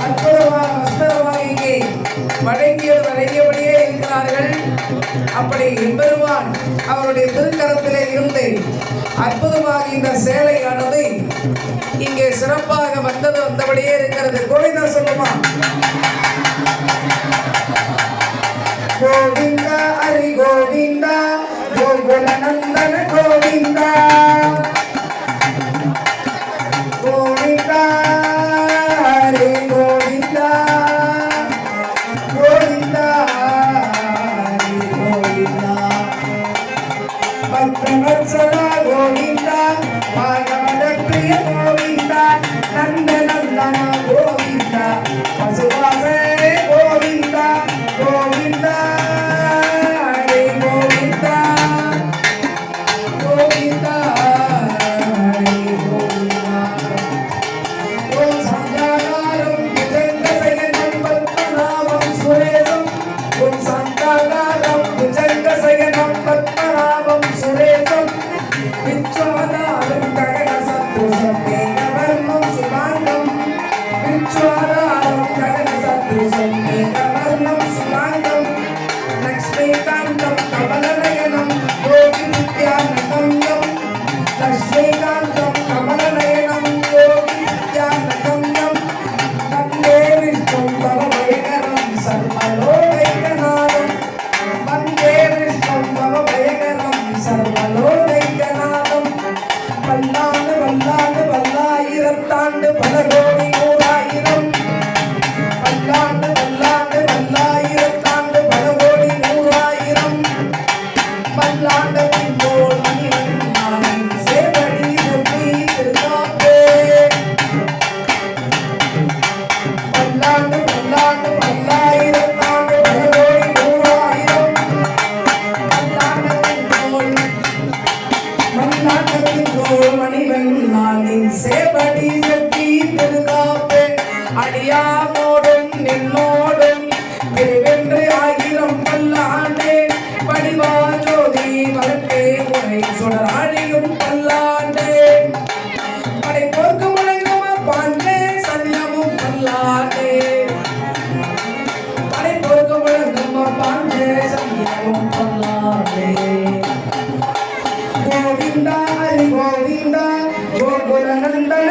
அற்புதமாக வஸ்திரமாக இங்கே வழங்கியபடியே இருக்கிறார்கள். அப்படி பெருமான் அவருடைய திருக்கரத்திலே இருந்து அற்புதமாக இந்த சேலையானது இங்கே சிறப்பாக வந்தபடியே இருக்கிறது. கோவிந்தா சொல்லுமா? கோவிந்தா ஹரி கோவிந்தா கோகுல நந்தன கோவிந்தா கோவிந்தா ஹரி கோவிந்தா கோவிந்தா ஹரி கோவிந்தா பக்தவத்சலா கோவிந்தா பாகவத பிரிய கோவிந்தா நந்த நந்தன கோவிந்தா பசுவாசே கோவிந்தா கோவிந்தா ஹரி கோவிந்தா கோவிந்தா ஹரி கோவிந்தா. ஓம் சந்தாகாரம் புஜங்கசயனம் பத்மநாபம் சுரேசம் ஓம் சந்தாகாரம் புஜங்கசயனம் பத்மநாபம் சுரேசம் விச்வாதாரம் ககன சத்ருஷம் மேகவர்ணம் சுபாங்கம் விச்வாதாரம் ககன சத்ருஷம் மேகவர்ணம் சுபாங்கம் லக்ஷ்மீகாந்தம் கமலநயனம் யோகி நித்யானந்தம் லக்ஷ்மீகாந்தம் கமலநயனம் யோகி நித்யானந்தம் வந்தே விஷ்ணும் பவபயகரம் சர்வலோகைகநாதம் வந்தே விஷ்ணும் பவபயகரம் சர்வலோகைகநாதம் பல்லாண்டு பல்லாண்டு பல்லாயிரத்தாண்டு பல கோடி நூறாயிரம் பல்லாண்டு பல்லாண்டு பல்லாயிரத்தாண்டு பல கோடி நூறாயிரம் பல்லாண்டத்தின் போல் மணிவண்ணன் சேவடி சொல்லி திருநாப்பே பல்லாண்டு பல்லாண்டு பல்லாயிரத்தாண்டு பல கோடி நூறாயிரம் பல்லாண்டத்தின் போல் மணிவண்ணனின் சேவடி சொல்லி திருநாப்பே அடியாமோடும் நின்னோடும் திருவென்று ஆயிரம் பல்லாண்டே படிவா ஜோதி வளர்த்தே முறை சுடராழியும் பல்லாண்டே படைப்போர்க்கு முழங்குமா பாண்டே சன்னியமும் பல்லாண்டே படைப்போர்க்கு முழங்குமா பாண்டே சன்னியமும் பல்லாண்டே. கோவிந்தா ஹரி கோவிந்தா கோகுல நந்தன